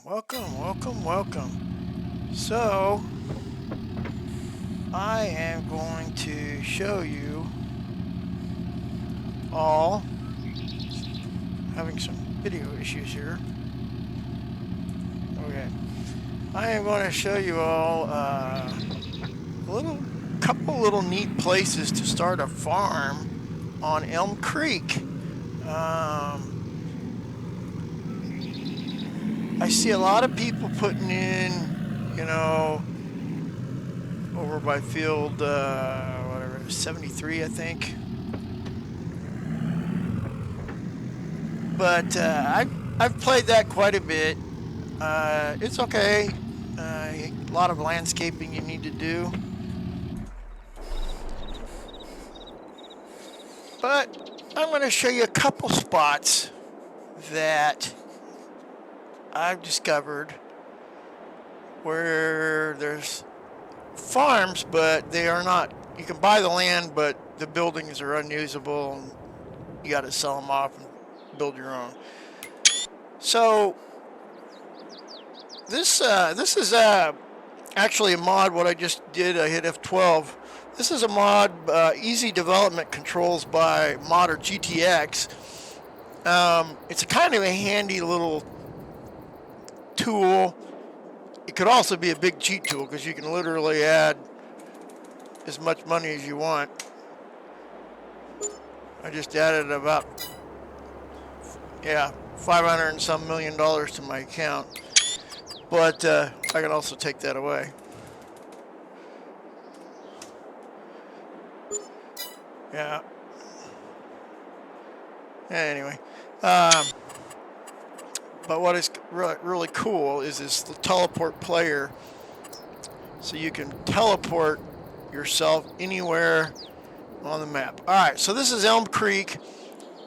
Welcome. So, I am going to show you all, having some video issues here. Okay. I am going to show you all couple little neat places to start a farm on Elm Creek. I see a lot of people putting in, over by field, whatever, 73, I think. But I've played that quite a bit. It's okay. A lot of landscaping you need to do. But I'm going to show you a couple spots that I've discovered where there's farms, but they are not. You can buy the land, but the buildings are unusable, and you got to sell them off and build your own. So this is actually a mod. What I just did, I hit F12. This is a mod, Easy Development Controls by Modder GTX. It's a kind of a handy little tool. It could also be a big cheat tool because you can literally add as much money as you want. I just added about, $500 and some million to my account. But I can also take that away. Yeah. Anyway. But what is really cool is this teleport player. So you can teleport yourself anywhere on the map. Alright, so this is Elm Creek.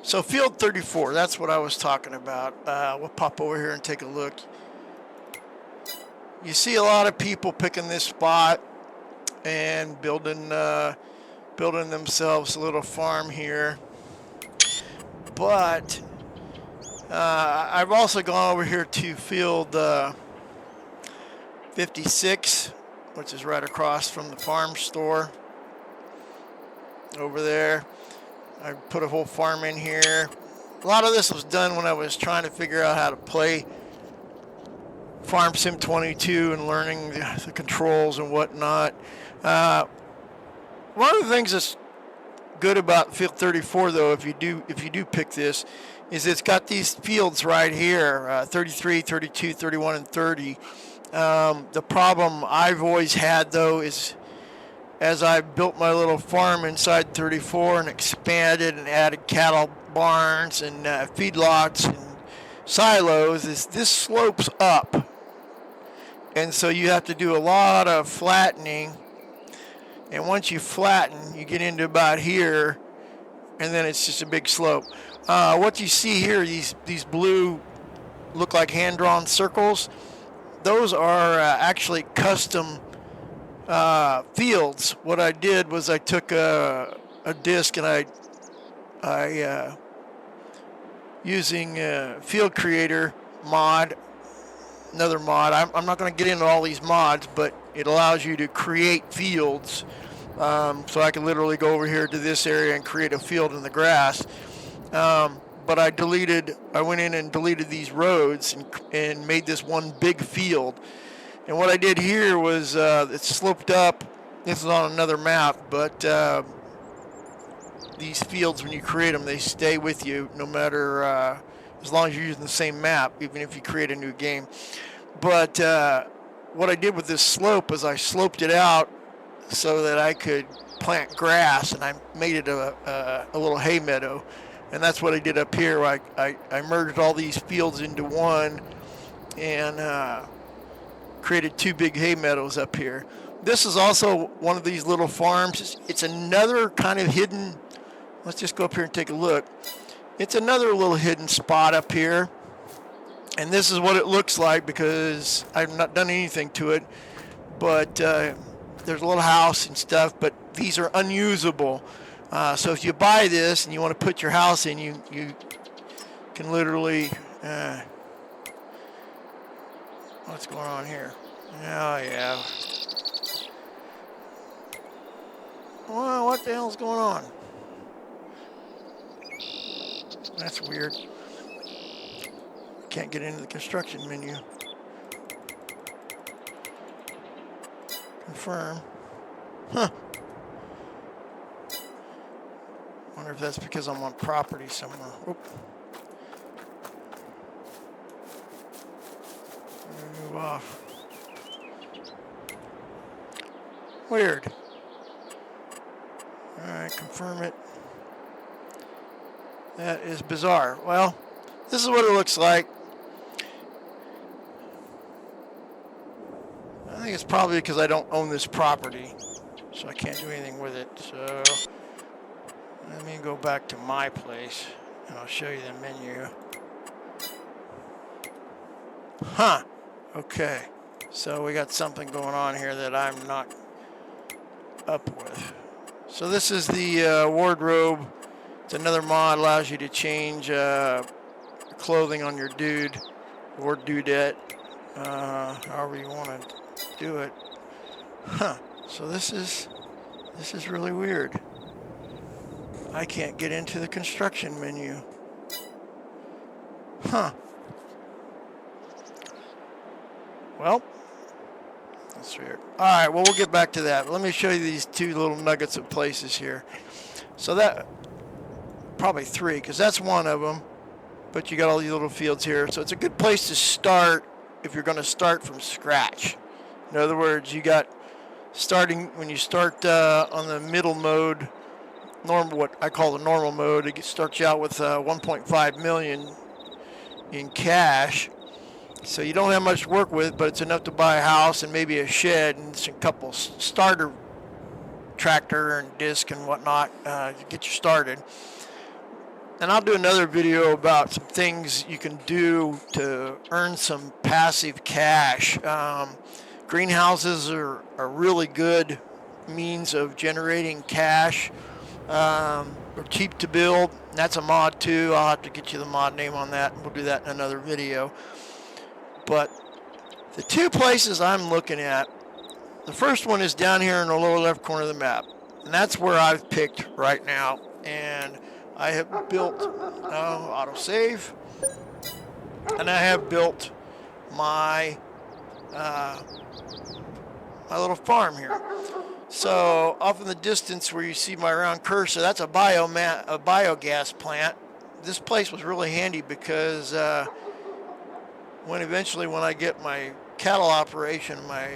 So field 34, that's what I was talking about. We'll pop over here and take a look. You see a lot of people picking this spot and building themselves a little farm here. But I've also gone over here to field 56, which is right across from the farm store over there. I put a whole farm in here. A lot of this was done when I was trying to figure out how to play Farm Sim 22 and learning the controls and whatnot. One of the things that's good about field 34, though, if you do pick this, is it's got these fields right here, 33, 32, 31, and 30. The problem I've always had, though, is as I built my little farm inside 34 and expanded and added cattle barns and feedlots and silos, is this slopes up. And so you have to do a lot of flattening. And once you flatten, you get into about here, and then it's just a big slope. What you see here, these blue look like hand-drawn circles. Those are actually custom fields. What I did was I took a disc and I using Field Creator mod, another mod. I'm not going to get into all these mods, but it allows you to create fields. So I can literally go over here to this area and create a field in the grass. But I went in and deleted these roads and made this one big field. And what I did here was it sloped up. This is on another map, but these fields, when you create them, they stay with you no matter, as long as you're using the same map, even if you create a new game. But what I did with this slope is I sloped it out so that I could plant grass, and I made it a little hay meadow. And that's what I did up here. I merged all these fields into one and created two big hay meadows up here. This is also one of these little farms. It's another kind of hidden, let's just go up here and take a look. It's another little hidden spot up here. And this is what it looks like because I've not done anything to it. But there's a little house and stuff, but these are unusable. So if you buy this and you want to put your house in, you can literally What's going on here? Oh, yeah. Well, what the hell's going on? That's weird. Can't get into the construction menu. Confirm. Huh. Wonder if that's because I'm on property somewhere. Oop. Move off. Weird. Alright, confirm it. That is bizarre. Well, this is what it looks like. I think it's probably because I don't own this property, so I can't do anything with it. So let me go back to my place, and I'll show you the menu. Huh. Okay. So we got something going on here that I'm not up with. So this is the wardrobe. It's another mod, allows you to change clothing on your dude or dudette, however you want to do it. Huh. So this is really weird. I can't get into the construction menu. Huh. Well, that's weird. All right, well, we'll get back to that. Let me show you these two little nuggets of places here. So that, probably three, because that's one of them. But you got all these little fields here. So it's a good place to start if you're going to start from scratch. In other words, you got starting, when you start on the middle mode, normal, what I call the normal mode, it starts you out with 1.5 million in cash. So you don't have much to work with, but it's enough to buy a house and maybe a shed and some couple starter tractor and disc and whatnot to get you started. And I'll do another video about some things you can do to earn some passive cash. Greenhouses are a really good means of generating cash. They're cheap to build. That's a mod too. I'll have to get you the mod name on that. We'll do that in another video. But the two places I'm looking at, the first one is down here in the lower left corner of the map. And that's where I've picked right now. And I have built autosave. And I have built my my little farm here. So off in the distance where you see my round cursor, that's a biogas plant. This place was really handy because when I get my cattle operation, my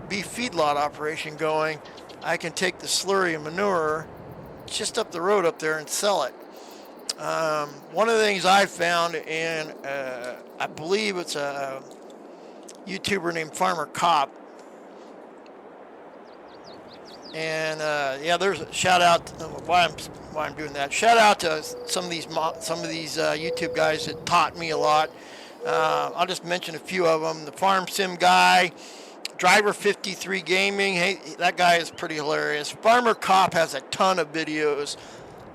beef feedlot operation going, I can take the slurry and manure just up the road up there and sell it. One of the things I found, and I believe it's a YouTuber named Farmer Cop, and yeah, there's a shout out. Why I'm doing that? Shout out to some of these YouTube guys that taught me a lot. I'll just mention a few of them. The Farm Sim Guy, Driver 53 Gaming. Hey, that guy is pretty hilarious. Farmer Cop has a ton of videos,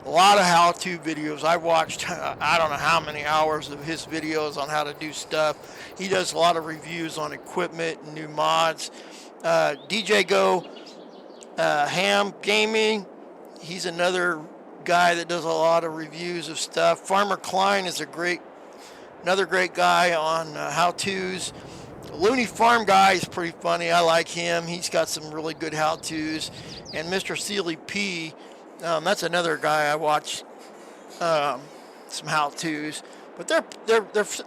a lot of how-to videos. I watched I don't know how many hours of his videos on how to do stuff. He does a lot of reviews on equipment and new mods. DJ Go Ham Gaming, he's another guy that does a lot of reviews of stuff. Farmer Klein is another great guy on how-tos. Looney Farm Guy is pretty funny. I like him. He's got some really good how-tos. And Mr. Sealy P, that's another guy I watch some how-tos. But there's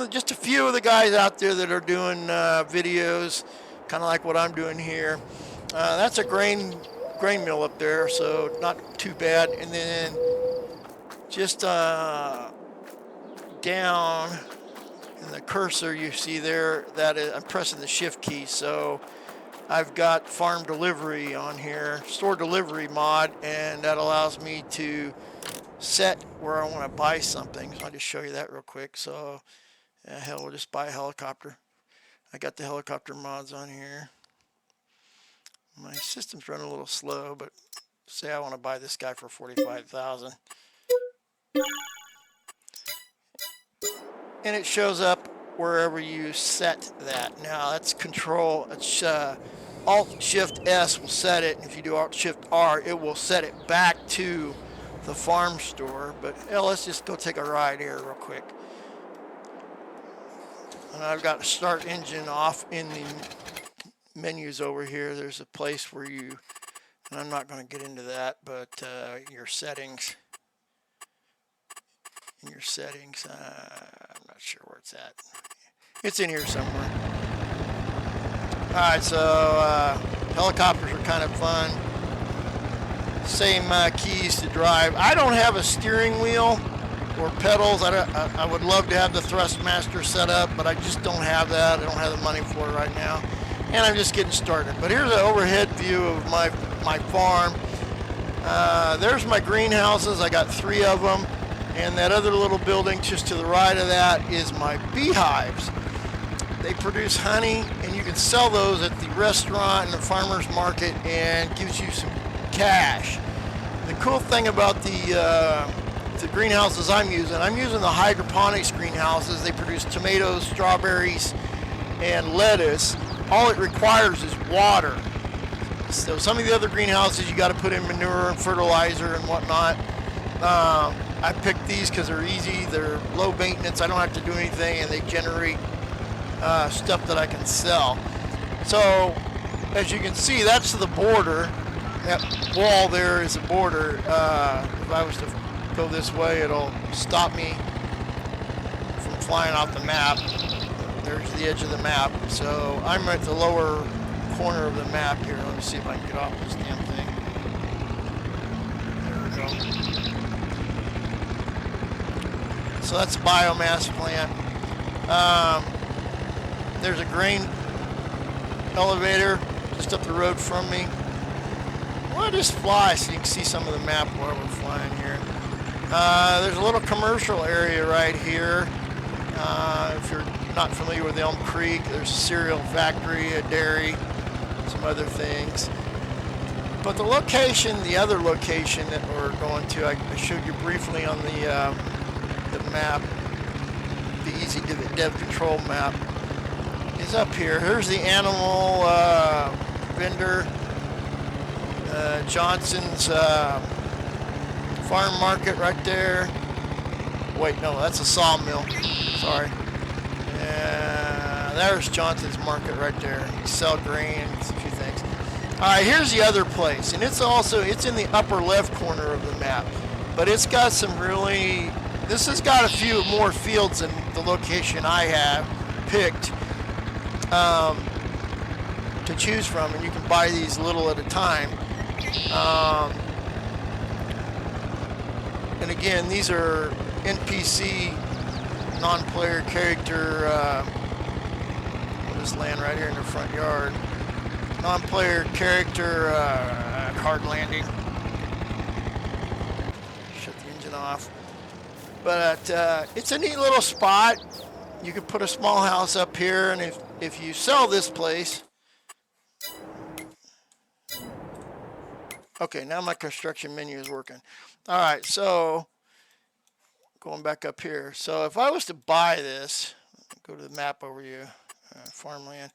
just a few of the guys out there that are doing videos, kind of like what I'm doing here. That's a grain mill up there, so not too bad. And then just down in the cursor you see there, that is, I'm pressing the shift key, so I've got farm delivery on here, store delivery mod, and that allows me to set where I want to buy something. So I'll just show you that real quick. So hell, we'll just buy a helicopter. I got the helicopter mods on here. My system's running a little slow, but say I want to buy this guy for $45,000. And it shows up wherever you set that. Now that's Control. It's Alt Shift S will set it, and if you do Alt Shift R, it will set it back to the farm store. But let's just go take a ride here real quick. And I've got to start engine off in the menus over here. There's a place where you, and I'm not going to get into that, but your settings. In your settings, I'm not sure where it's at. It's in here somewhere. All right, so helicopters are kind of fun. Same keys to drive. I don't have a steering wheel or pedals. I would love to have the Thrustmaster set up, but I just don't have that. I don't have the money for it right now, and I'm just getting started. But here's an overhead view of my farm. There's my greenhouses. I got 3 of them, and that other little building just to the right of that is my beehives. They produce honey, and you can sell those at the restaurant and the farmer's market, and gives you some cash. The cool thing about the greenhouses I'm using the hydroponics greenhouses. They produce tomatoes, strawberries, and lettuce. All it requires is water. So some of the other greenhouses you got to put in manure and fertilizer and whatnot. I picked these because they're easy, they're low maintenance, I don't have to do anything, and they generate stuff that I can sell. So as you can see, that's the border. That wall there is a border. If I was to go this way, it'll stop me from flying off the map. There's the edge of the map. So I'm at the lower corner of the map here. Let me see if I can get off this damn thing. There we go. So that's a biomass plant. There's a grain elevator just up the road from me. Well, just fly so you can see some of the map while we're flying here. There's a little commercial area right here. If you're not familiar with Elm Creek, there's a cereal factory, a dairy, some other things. But the location, the other location that we're going to, I showed you briefly on the map, the easy dev control map, is up here. Here's the animal vendor, Johnson's farm market right there. Wait, no, that's a sawmill. Sorry. There's Johnson's market right there. You sell grain and a few things. All right, here's the other place, and it's in the upper left corner of the map, but it's got some really. This has got a few more fields than the location I have picked to choose from, and you can buy these little at a time. And again, these are NPC, non-player character. We'll just land right here in the front yard. Non-player character hard landing. Shut the engine off. But it's a neat little spot. You could put a small house up here, and if you sell this place. Okay, now my construction menu is working. All right, so going back up here. So if I was to buy this, go to the map overview, farmland.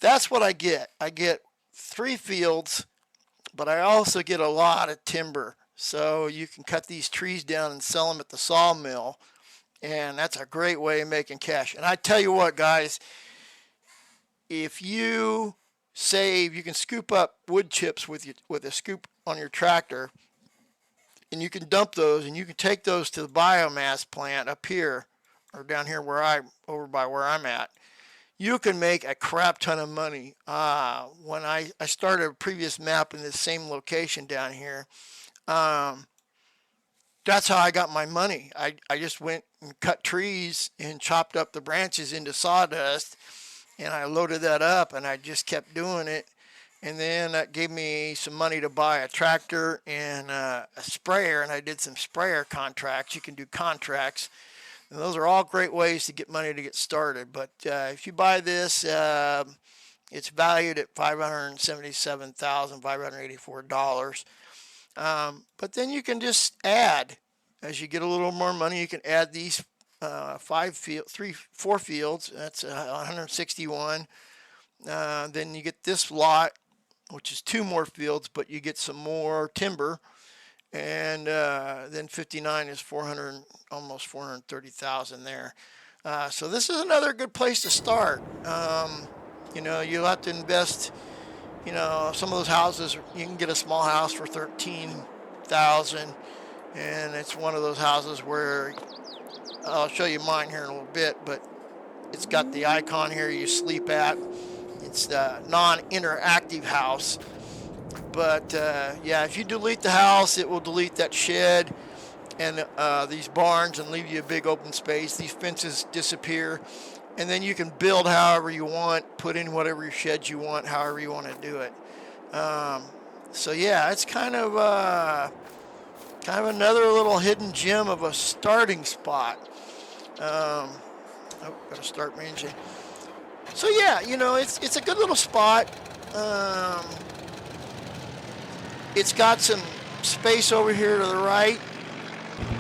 That's what I get. I get 3 fields, but I also get a lot of timber. So you can cut these trees down and sell them at the sawmill, and that's a great way of making cash. And I tell you what, guys, if you save, you can scoop up wood chips with a scoop on your tractor, and you can dump those, and you can take those to the biomass plant up here or down here over by where I'm at. You can make a crap ton of money. When I started a previous map in this same location down here, that's how I got my money. I just went and cut trees and chopped up the branches into sawdust, and I loaded that up, and I just kept doing it. And then that gave me some money to buy a tractor and a sprayer, and I did some sprayer contracts. You can do contracts. And those are all great ways to get money to get started. But if you buy this, it's valued at $577,584. But then you can just add, as you get a little more money, you can add these four fields. That's 161. Then you get this lot, which is 2 more fields, but you get some more timber. And then 59 is 400, almost 430,000 there. So this is another good place to start. You know, you'll have to invest. You know, some of those houses, you can get a small house for 13,000, and it's one of those houses where I'll show you mine here in a little bit, but it's got the icon here you sleep at. It's the non-interactive house. But yeah, if you delete the house, it will delete that shed and these barns and leave you a big open space. These fences disappear, and then you can build however you want, put in whatever sheds you want, however you want to do it. So yeah, it's kind of another little hidden gem of a starting spot. Oh, gotta start my engine. So yeah, you know, it's a good little spot. It's got some space over here to the right,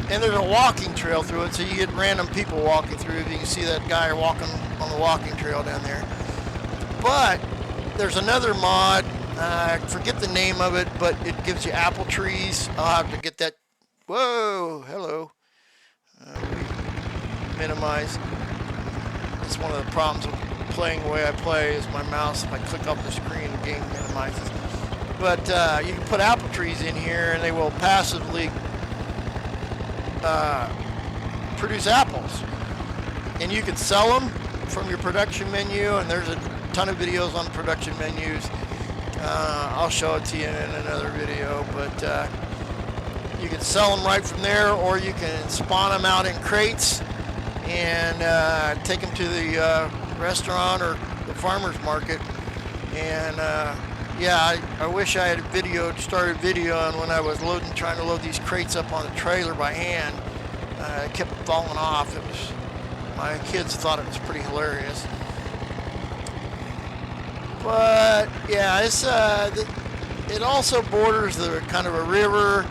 and there's a walking trail through it, so you get random people walking through. You can see that guy walking on the walking trail down there. But there's another mod, I forget the name of it, but it gives you apple trees. I'll have to get that. Whoa, hello. Minimize. It's one of the problems with playing the way I play is my mouse, if I click off the screen, the game minimizes. But you can put apple trees in here and they will passively produce apples. And you can sell them from your production menu, and there's a ton of videos on production menus. I'll show it to you in another video, but you can sell them right from there, or you can spawn them out in crates and take them to the restaurant or the farmer's market. And yeah, I wish I had started videoing when I was trying to load these crates up on the trailer by hand. It kept falling off. My kids thought it was pretty hilarious. But yeah, it also borders the kind of a river.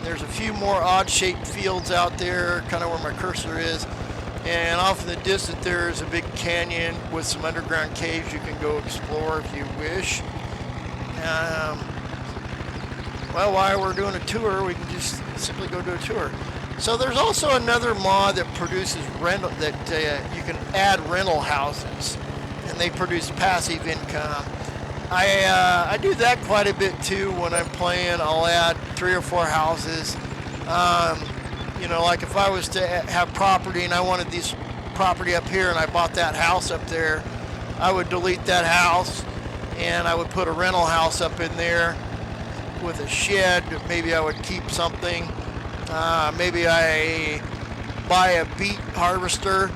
There's a few more odd-shaped fields out there, kind of where my cursor is. And off in the distance there is a big canyon with some underground caves you can go explore if you wish. Well, while we're doing a tour, we can just simply go do a tour. So there's also another mod that produces rental, that you can add rental houses, and they produce passive income. I do that quite a bit too when I'm playing. I'll add 3 or 4 houses. You know, like if I was to have property and I wanted this property up here and I bought that house up there, I would delete that house and I would put a rental house up in there with a shed. Maybe I would keep something. Maybe I buy a beet harvester,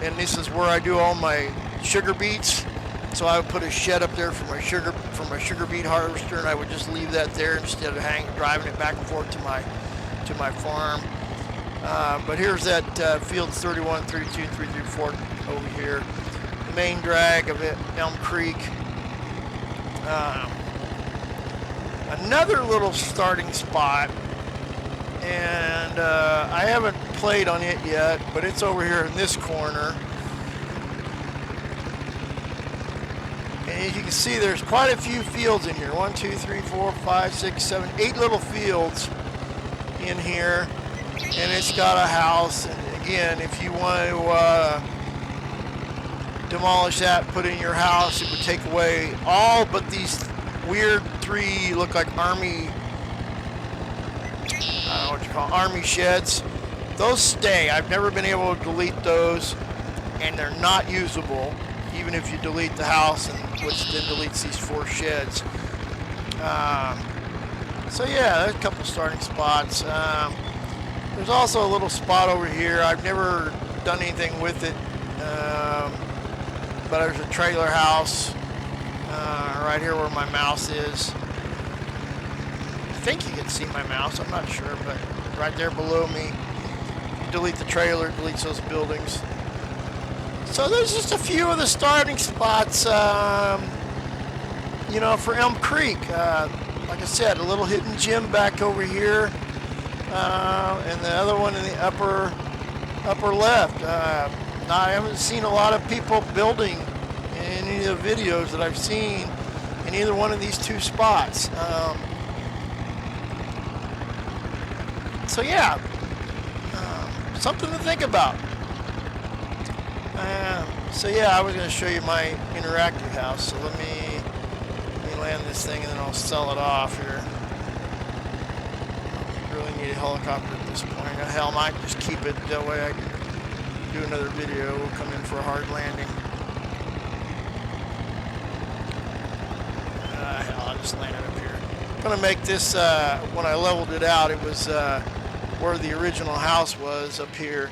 and this is where I do all my sugar beets. So I would put a shed up there for my sugar beet harvester, and I would just leave that there instead of driving it back and forth to my farm. But here's that fields 31, 32, 334 over here. The main drag of it, Elm Creek. Another little starting spot, and I haven't played on it yet, but it's over here in this corner. And as you can see, there's quite a few fields in here. 1, 2, 3, 4, 5, 6, 7, 8 little fields in here. And it's got a house. And again, if you want to demolish that, put in your house, it would take away all but these weird 3 look like army, I don't know what you call them, army sheds. Those stay. I've never been able to delete those, and they're not usable even if you delete the house, which then deletes these 4 sheds. So yeah, there's a couple starting spots. There's also a little spot over here. I've never done anything with it, but there's a trailer house right here where my mouse is. I think you can see my mouse, I'm not sure, but right there below me. You delete the trailer, it deletes those buildings. So there's just a few of the starting spots, you know, for Elm Creek. Like I said, a little hidden gem back over here, and the other one in the upper upper left. Now, I haven't seen a lot of people building in any of the videos that I've seen in either one of these two spots. So yeah, something to think about. So yeah, I was going to show you my interactive house. So let me land this thing and then I'll sell it off here. Really need a helicopter at this point. Hell, I might just keep it that way I can do another video. We'll come in for a hard landing. Hell, I'll just land it up here. I'm gonna make this, when I leveled it out, it was where the original house was up here.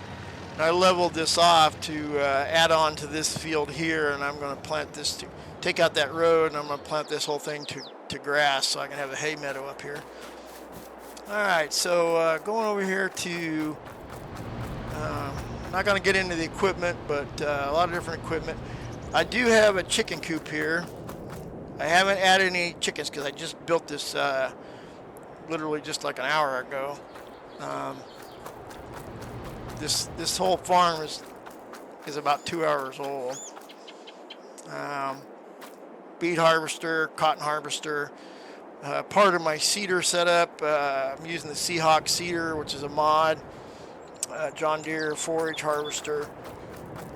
And I leveled this off to add on to this field here, and I'm gonna plant this, to take out that road, and I'm gonna plant this whole thing to grass so I can have a hay meadow up here. Alright, so going over here to, I'm not going to get into the equipment, but a lot of different equipment. I do have a chicken coop here. I haven't added any chickens because I just built this literally just like an hour ago. This whole farm is about 2 hours old. Beet harvester, cotton harvester. Part of my seeder setup, I'm using the Seahawk seeder, which is a mod, John Deere forage harvester,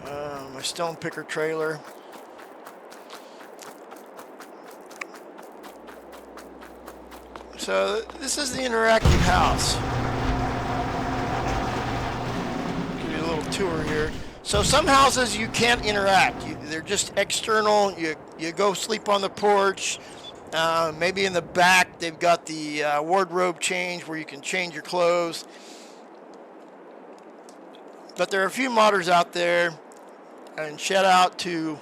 my stone picker trailer. So this is the interactive house. Give you a little tour here. So some houses you can't interact. They're just external. You go sleep on the porch. Maybe in the back they've got the wardrobe change where you can change your clothes. But there are a few modders out there, and shout out to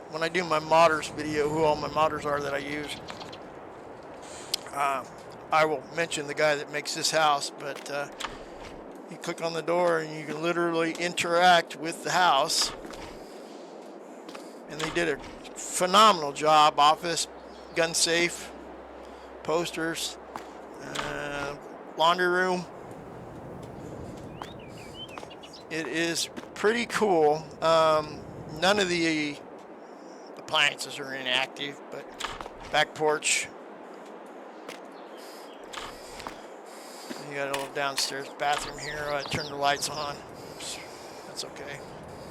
when I do my modders video, who all my modders are that I use. I will mention the guy that makes this house, but you click on the door and you can literally interact with the house. And they did a phenomenal job. Office, gun safe, posters, laundry room. It is pretty cool. None of the appliances are inactive, but back porch. You got a little downstairs bathroom here. I turned the lights on. That's okay.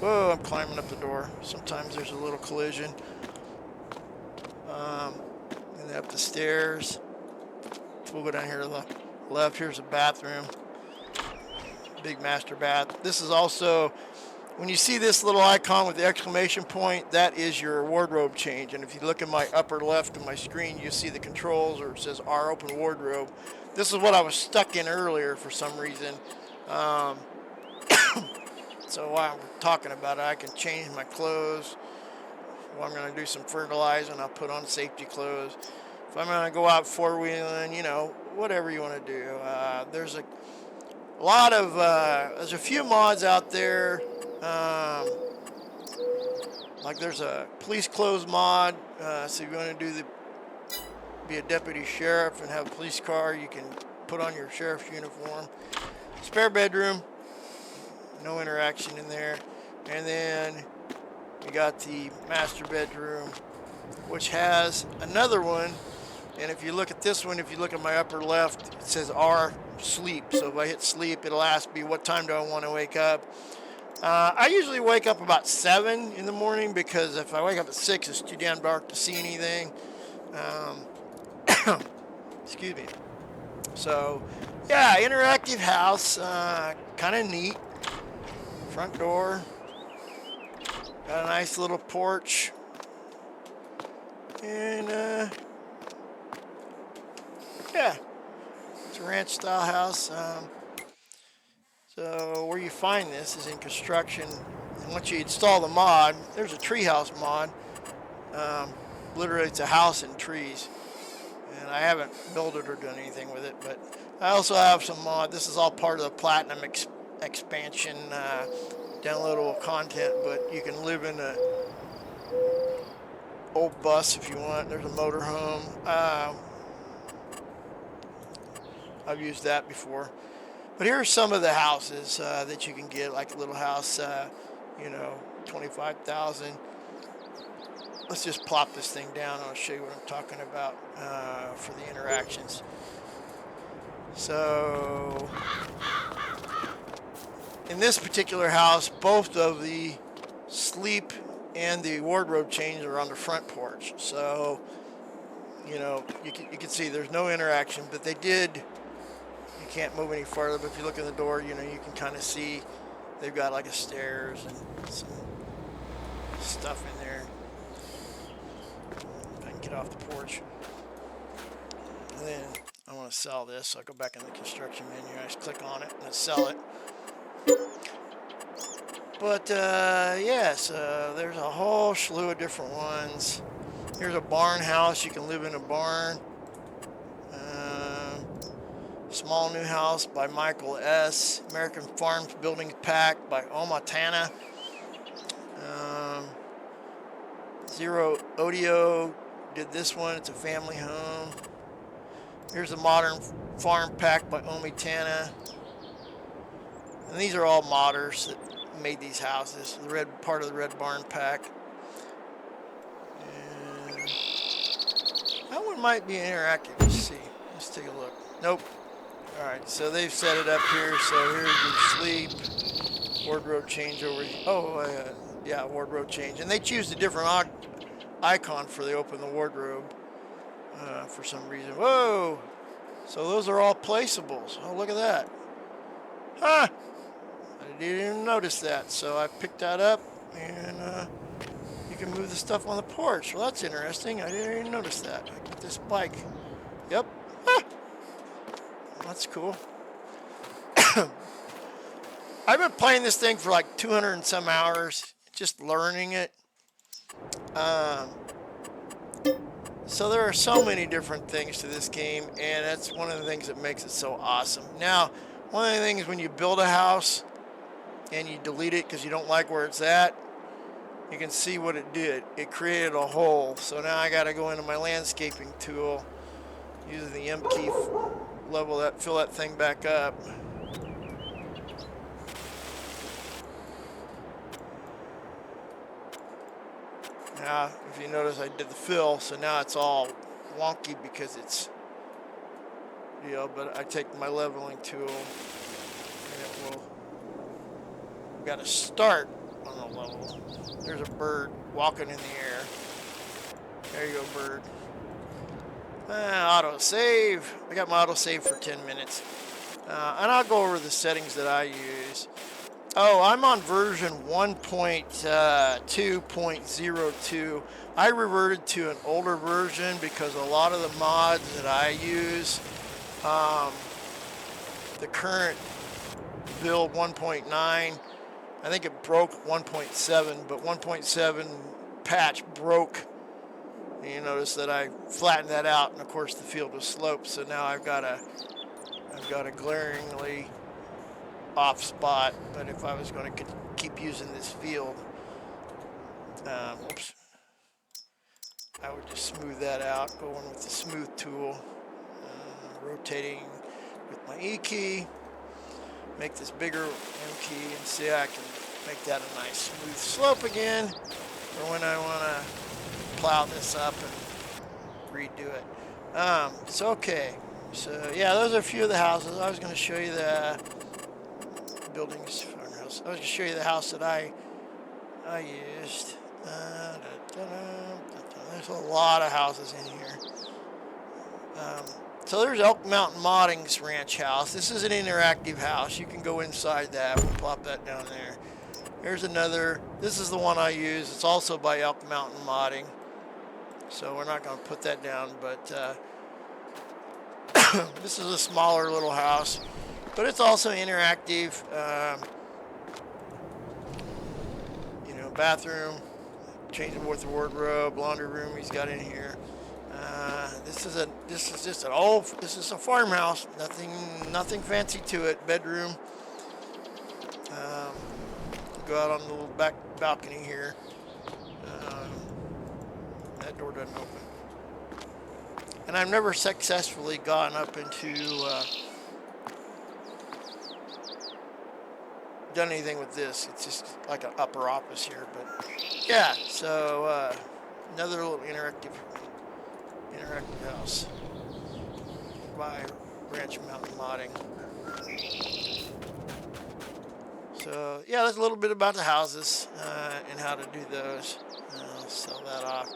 Whoa, I'm climbing up the door. Sometimes there's a little collision. And then up the stairs. We'll go down here to the left. Here's a bathroom. Big master bath. This is also, when you see this little icon with the exclamation point, that is your wardrobe change. And if you look at my upper left of my screen, you see the controls, or it says R open wardrobe. This is what I was stuck in earlier for some reason. So while we're talking about it, I can change my clothes. If I'm going to do some fertilizing, I'll put on safety clothes. If I'm going to go out four-wheeling, you know, whatever you want to do. There's a lot of, there's a few mods out there. Like there's a police clothes mod. So if you want to be a deputy sheriff and have a police car, you can put on your sheriff's uniform. Spare bedroom. No interaction in there. And then you got the master bedroom, which has another one. And if you look at this one, if you look at my upper left, it says R sleep. So if I hit sleep, it'll ask me what time do I want to wake up. I usually wake up about 7 in the morning, because if I wake up at 6, it's too damn dark to see anything. Excuse me. So yeah, interactive house, kind of neat. Front door, got a nice little porch, and yeah, it's a ranch style house. So where you find this is in construction, and once you install the mod, there's a treehouse mod. Literally it's a house in trees, and I haven't built it or done anything with it, but I also have some mod. This is all part of the Platinum expansion, downloadable content, but you can live in a old bus if you want. There's a motorhome. I've used that before. But here are some of the houses that you can get, like a little house, you know, 25,000. Let's just plop this thing down. I'll show you what I'm talking about for the interactions. So in this particular house, both of the sleep and the wardrobe change are on the front porch. So, you know, you can see there's no interaction, but they did. You can't move any farther, but if you look in the door, you know, you can kind of see they've got like a stairs and some stuff in there. If I can get off the porch. And then I want to sell this, so I go back in the construction menu. I just click on it and I sell it. But yeah, so there's a whole slew of different ones. Here's a barn house. You can live in a barn. Small New House by Michael S. American Farms Building Pack by Omatana. Zero Audio did this one. It's a family home. Here's a Modern Farm Pack by Omatana. And these are all modders that made these houses. The red part of the Red Barn Pack. And that one might be interactive. Let's see. Let's take a look. Nope. Alright, so they've set it up here. So here's your sleep. Wardrobe change over here. Oh, yeah, wardrobe change. And they choose a different icon for they open the wardrobe for some reason. Whoa! So those are all placeables. Oh, look at that. Huh! I didn't even notice that. So I picked that up and you can move the stuff on the porch. Well, that's interesting. I didn't even notice that. I got this bike. Yep. Huh. That's cool. I've been playing this thing for like 200 and some hours, just learning it. So there are so many different things to this game, and that's one of the things that makes it so awesome. Now, one of the things when you build a house and you delete it because you don't like where it's at, you can see what it did. It created a hole. So now I got to go into my landscaping tool, using the M key, fill that thing back up. Now, if you notice, I did the fill, so now it's all wonky because it's, you know, but I take my leveling tool and it will, we've got to start on the level. There's a bird walking in the air. There you go, bird. Auto save. I got my auto save for 10 minutes. And I'll go over the settings that I use. Oh, I'm on version 1.2.02. I reverted to an older version because a lot of the mods that I use, the current build 1.9, I think it broke 1.7, but 1.7 patch broke. And you notice that I flattened that out, and of course the field was sloped, so now I've got a glaringly off spot. But if I was going to keep using this field, oops, I would just smooth that out, going with the smooth tool, rotating with my E key, make this bigger M key, and see I can make that a nice smooth slope again for when I want to plow this up and redo it. So okay, so yeah, those are a few of the houses. I was going to show you the buildings, farmhouse. I was going to show you the house that I used. There's a lot of houses in here. So there's Elk Mountain Modding's ranch house. This is an interactive house. You can go inside that. We'll plop that down there. Here's another. This is the one I use. It's also by Elk Mountain Modding. So we're not going to put that down, but this is a smaller little house, but it's also interactive. You know, bathroom, changing with the wardrobe, laundry room he's got in here. This is just an old. This is a farmhouse. Nothing fancy to it. Bedroom. Go out on the little back balcony here. That door doesn't open. And I've never successfully gone up into done anything with this. It's just like an upper office here, but yeah. So another little interactive house by Ranch Mountain Modding. So yeah, that's a little bit about the houses and how to do those. Sell that off.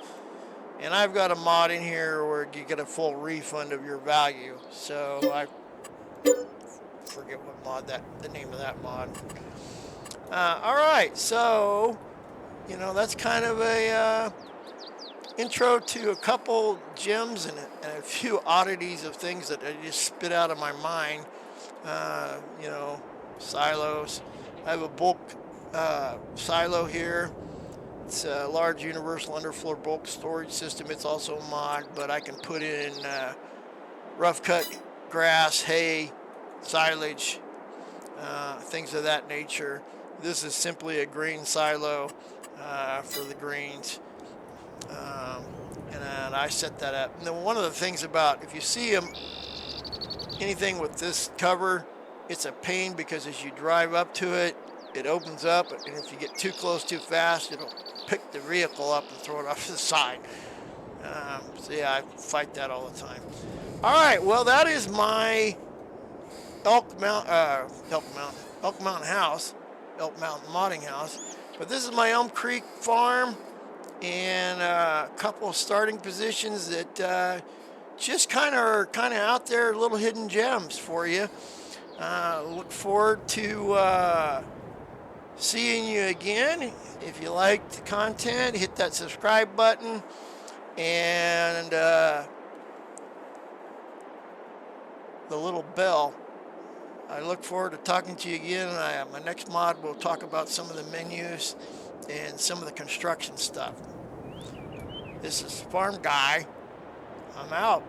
And I've got a mod in here where you get a full refund of your value. So I forget what mod the name of that mod. All right, so that's kind of a intro to a couple gems and a few oddities of things that I just spit out of my mind. Silos. I have a bulk silo here. It's a large universal underfloor bulk storage system. It's also a mod, but I can put in rough cut grass, hay, silage, things of that nature. This is simply a grain silo for the grains. And I set that up. And then one of the things about, if you see anything with this cover, it's a pain because as you drive up to it, it opens up, and if you get too close too fast, it'll pick the vehicle up and throw it off to the side. So yeah, I fight that all the time. All right, well that is my Elk Mountain house, Elk Mountain modding house. But this is my Elm Creek farm, and a couple of starting positions that just kind of out there, little hidden gems for you. Look forward to seeing you again. If you liked the content, hit that subscribe button, and the little bell. I look forward to talking to you again. My next mod will talk about some of the menus and some of the construction stuff. This is Farm Guy. I'm out.